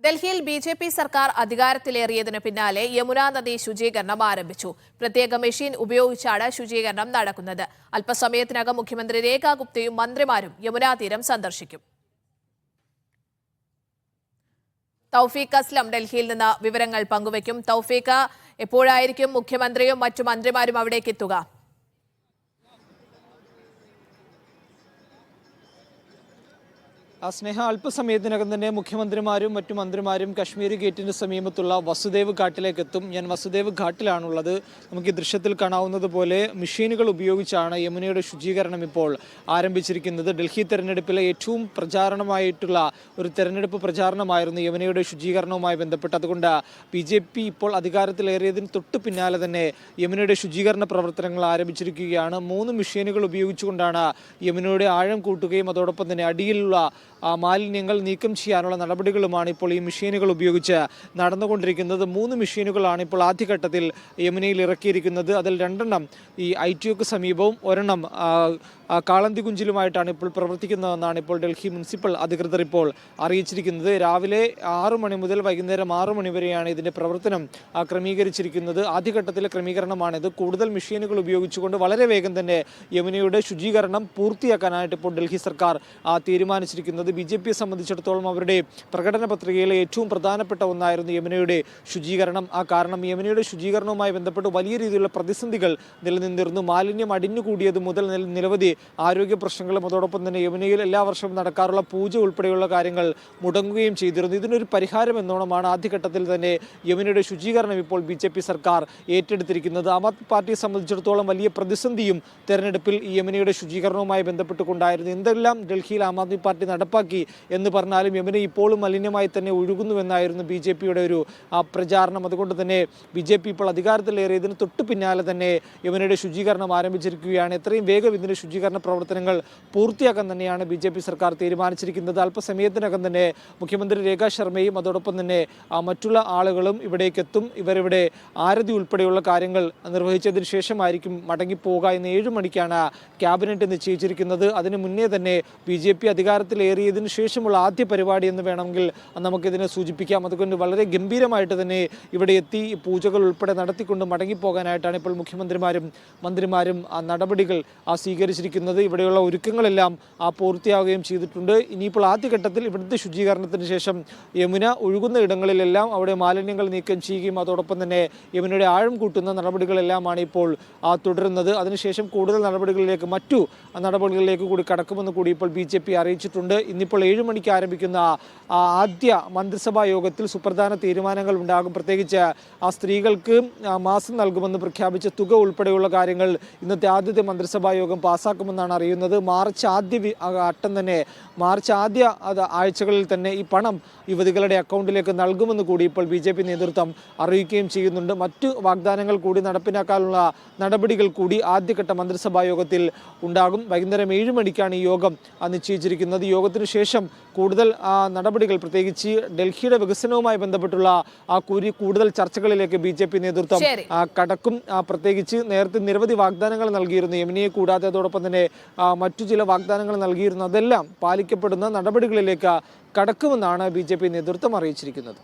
ഡൽഹിയിൽ ബി.ജെ.പി. സർക്കാർ അധികാരത്തിലേറിയതിനു പിന്നാലെ യമുനാ നദി ശുചീകരണം ആരംഭിച്ചു. പ്രത്യേക മെഷീൻ ഉപയോഗിച്ചാണ് ശുചീകരണം നടക്കുന്നത്. അല്പസമയത്തിനകം മുഖ്യമന്ത്രി രേഖാ ഗുപ്തയും മന്ത്രിമാരും യമുനാ തീരം സന്ദർശിക്കും. തൗഫീഖ് അസ്ലം ഡൽഹിയിൽ നിന്ന് വിവരങ്ങൾ പങ്കുവയ്ക്കും. തൗഫീഖ്, എപ്പോഴായിരിക്കും മുഖ്യമന്ത്രിയും മറ്റു മന്ത്രിമാരും അവിടേക്ക് എത്തുക? സ്നേഹ, അല്പസമയത്തിനകം തന്നെ മുഖ്യമന്ത്രിമാരും മറ്റു മന്ത്രിമാരും കശ്മീരി ഗേറ്റിന് സമീപത്തുള്ള വസുദേവ് ഘാട്ടിലേക്ക് എത്തും. ഞാൻ വസുദേവ് ഘാട്ടിലാണുള്ളത്. നമുക്ക് ഈ ദൃശ്യത്തിൽ കാണാവുന്നത് പോലെ മെഷീനുകൾ ഉപയോഗിച്ചാണ് യമുനയുടെ ശുചീകരണം ഇപ്പോൾ ആരംഭിച്ചിരിക്കുന്നത്. ഡൽഹി തെരഞ്ഞെടുപ്പിലെ ഏറ്റവും പ്രചാരണമായിട്ടുള്ള ഒരു തെരഞ്ഞെടുപ്പ് പ്രചാരണമായിരുന്നു യമുനയുടെ ശുചീകരണവുമായി ബന്ധപ്പെട്ട്. അതുകൊണ്ട് ബി.ജെ.പി. ഇപ്പോൾ അധികാരത്തിലേറിയതിന് തൊട്ട് പിന്നാലെ തന്നെ യമുനയുടെ ശുചീകരണ പ്രവർത്തനങ്ങൾ ആരംഭിച്ചിരിക്കുകയാണ്. 3 മെഷീനുകൾ ഉപയോഗിച്ചുകൊണ്ടാണ് യമുനയുടെ ആഴം കൂട്ടുകയും അതോടൊപ്പം തന്നെ അടിയിലുള്ള മാലിന്യങ്ങൾ നീക്കം ചെയ്യാനുള്ള നടപടികളുമാണ് ഇപ്പോൾ ഈ മെഷീനുകൾ ഉപയോഗിച്ച് നടന്നുകൊണ്ടിരിക്കുന്നത്. 3 മെഷീനുകളാണ് ഇപ്പോൾ ആദ്യഘട്ടത്തിൽ യമുനയിൽ ഇറക്കിയിരിക്കുന്നത്. അതിൽ 2 ഈ ITOക്ക് സമീപവും 1 കാളന്തികുഞ്ചിലുമായിട്ടാണ് ഇപ്പോൾ പ്രവർത്തിക്കുന്നതെന്നാണ് ഇപ്പോൾ ഡൽഹി മുനിസിപ്പൽ അധികൃതർ ഇപ്പോൾ അറിയിച്ചിരിക്കുന്നത്. രാവിലെ 6 മണി മുതൽ വൈകുന്നേരം 6 മണി വരെയാണ് ഇതിൻ്റെ പ്രവർത്തനം ക്രമീകരിച്ചിരിക്കുന്നത്. ആദ്യഘട്ടത്തിലെ ക്രമീകരണമാണിത്. കൂടുതൽ മെഷീനുകൾ ഉപയോഗിച്ചുകൊണ്ട് വളരെ വേഗം തന്നെ യമുനയുടെ ശുചീകരണം പൂർത്തിയാക്കാനായിട്ട് ഇപ്പോൾ ഡൽഹി സർക്കാർ തീരുമാനിച്ചിരിക്കുന്നത്. ബി.ജെ.പിയെ സംബന്ധിച്ചിടത്തോളം അവരുടെ പ്രകടന പത്രികയിലെ ഏറ്റവും പ്രധാനപ്പെട്ട ഒന്നായിരുന്നു യമുനയുടെ ശുചീകരണം. കാരണം യമുനയുടെ ശുചീകരണവുമായി ബന്ധപ്പെട്ട് വലിയ രീതിയിലുള്ള പ്രതിസന്ധികൾ നിലനിന്നിരുന്നു. മാലിന്യം അടിഞ്ഞുകൂടിയത് മുതൽ നിരവധി ആരോഗ്യ പ്രശ്നങ്ങളും അതോടൊപ്പം തന്നെ യമുനയിൽ എല്ലാ വർഷവും നടക്കാറുള്ള പൂജ ഉൾപ്പെടെയുള്ള കാര്യങ്ങൾ മുടങ്ങുകയും ചെയ്തിരുന്നു. ഇതിനൊരു പരിഹാരം എന്നോണമാണ് ആദ്യഘട്ടത്തിൽ തന്നെ യമുനയുടെ ശുചീകരണം ഇപ്പോൾ ബി.ജെ.പി. സർക്കാർ ഏറ്റെടുത്തിരിക്കുന്നത്. ആം ആദ്മി പാർട്ടിയെ സംബന്ധിച്ചിടത്തോളം വലിയ പ്രതിസന്ധിയും തെരഞ്ഞെടുപ്പിൽ ഈ യമുനയുടെ ശുചീകരണവുമായി ബന്ധപ്പെട്ടുകൊണ്ടായിരുന്നു. എന്തെല്ലാം ഡൽഹിയിൽ ആം ആദ്മി പാർട്ടി നടപ്പാക്കി എന്ന് പറഞ്ഞാലും യമുന ഇപ്പോഴും മലിനമായി തന്നെ ഒഴുകുന്നുവെന്നായിരുന്നു ബി.ജെ.പിയുടെ ഒരു പ്രചാരണം. അതുകൊണ്ട് തന്നെ ബി.ജെ.പി. ഇപ്പോൾ അധികാരത്തിലേറിയതിന് തൊട്ട് പിന്നാലെ തന്നെ യമുനയുടെ ശുചീകരണം ആരംഭിച്ചിരിക്കുകയാണ്. എത്രയും വേഗം ഇതിൻ്റെ ശുചീകരണ പ്രവർത്തനങ്ങൾ പൂർത്തിയാക്കാൻ തന്നെയാണ് ബി.ജെ.പി. സർക്കാർ തീരുമാനിച്ചിരിക്കുന്നത്. അല്പസമയത്തിനകം തന്നെ മുഖ്യമന്ത്രി രേഖാ ശർമ്മയും അതോടൊപ്പം തന്നെ മറ്റുള്ള ആളുകളും ഇവിടേക്ക് എത്തും. ഇവരിവിടെ ആരതി ഉൾപ്പെടെയുള്ള കാര്യങ്ങൾ നിർവഹിച്ചതിന് ശേഷമായിരിക്കും മടങ്ങിപ്പോവുക. ഇന്ന് 7 മണിക്കാണ് ക്യാബിനറ്റ് നിശ്ചയിച്ചിരിക്കുന്നത്. അതിന് മുന്നേ തന്നെ ബി.ജെ.പി. അധികാരത്തിലേറിയതിനു ശേഷമുള്ള ആദ്യ പരിപാടി എന്ന് വേണമെങ്കിൽ നമുക്കിതിനെ സൂചിപ്പിക്കാം. അതുകൊണ്ട് വളരെ ഗംഭീരമായിട്ട് തന്നെ ഇവിടെ എത്തി പൂജകൾ ഉൾപ്പെടെ നടത്തിക്കൊണ്ട് മടങ്ങിപ്പോകാനായിട്ടാണ് ഇപ്പോൾ മുഖ്യമന്ത്രിമാരും മന്ത്രിമാരും നടപടികൾ സ്വീകരിച്ചിരിക്കുന്നത്. ഇവിടെയുള്ള ഒരുക്കങ്ങളെല്ലാം പൂർത്തിയാവുകയും ചെയ്തിട്ടുണ്ട്. ഇനിയിപ്പോൾ ആദ്യഘട്ടത്തിൽ ഇവിടുത്തെ ശുചീകരണത്തിന് ശേഷം യമുന ഒഴുകുന്ന ഇടങ്ങളിലെല്ലാം അവിടെ മാലിന്യങ്ങൾ നീക്കം ചെയ്യുകയും അതോടൊപ്പം തന്നെ യമുനയുടെ ആഴം കൂട്ടുന്ന നടപടികളെല്ലാമാണ് ഇപ്പോൾ തുടരുന്നത്. അതിനുശേഷം കൂടുതൽ നടപടികളിലേക്ക് മറ്റു നടപടികളിലേക്ക് കൂടി കടക്കുമെന്ന് കൂടി ഇപ്പോൾ ബി.ജെ.പി. അറിയിച്ചിട്ടുണ്ട്. ഇന്നിപ്പോൾ 7 മണിക്ക് ആരംഭിക്കുന്ന ആദ്യ മന്ത്രിസഭാ യോഗത്തിൽ സുപ്രധാന തീരുമാനങ്ങൾ ഉണ്ടാകും. പ്രത്യേകിച്ച് സ്ത്രീകൾക്ക് മാസം നൽകുമെന്ന് പ്രഖ്യാപിച്ച തുക ഉൾപ്പെടെയുള്ള കാര്യങ്ങൾ ഇന്നത്തെ ആദ്യത്തെ മന്ത്രിസഭാ യോഗം പാസ്സാക്കുമെന്നാണ് അറിയുന്നത്. മാർച്ച് ആദ്യ ആഴ്ചകളിൽ തന്നെ ഈ പണം യുവതികളുടെ അക്കൗണ്ടിലേക്ക് നൽകുമെന്ന് കൂടി ഇപ്പോൾ ബി.ജെ.പി. നേതൃത്വം അറിയിക്കുകയും ചെയ്യുന്നുണ്ട്. മറ്റു വാഗ്ദാനങ്ങൾ കൂടി നടപ്പിലാക്കാനുള്ള നടപടികൾ കൂടി ആദ്യഘട്ട മന്ത്രിസഭാ യോഗത്തിൽ ഉണ്ടാകും. വൈകുന്നേരം 7 മണിക്കാണ് ഈ യോഗം നിശ്ചയിച്ചിരിക്കുന്നത്. യോഗത്തിന് ശേഷം കൂടുതൽ നടപടികൾ പ്രത്യേകിച്ച് ഡൽഹിയുടെ വികസനവുമായി ബന്ധപ്പെട്ടുള്ള കൂടുതൽ ചർച്ചകളിലേക്ക് ബി.ജെ.പി. നേതൃത്വം കടക്കും. പ്രത്യേകിച്ച് നേരത്തെ നിരവധി വാഗ്ദാനങ്ങൾ നൽകിയിരുന്നു. യമുനയെ കൂടാതെ അതോടൊപ്പം തന്നെ മറ്റു ചില വാഗ്ദാനങ്ങൾ നൽകിയിരുന്നു. അതെല്ലാം പാലിക്കപ്പെടുന്ന നടപടികളിലേക്ക് കടക്കുമെന്നാണ് ബി.ജെ.പി. നേതൃത്വം അറിയിച്ചിരിക്കുന്നത്.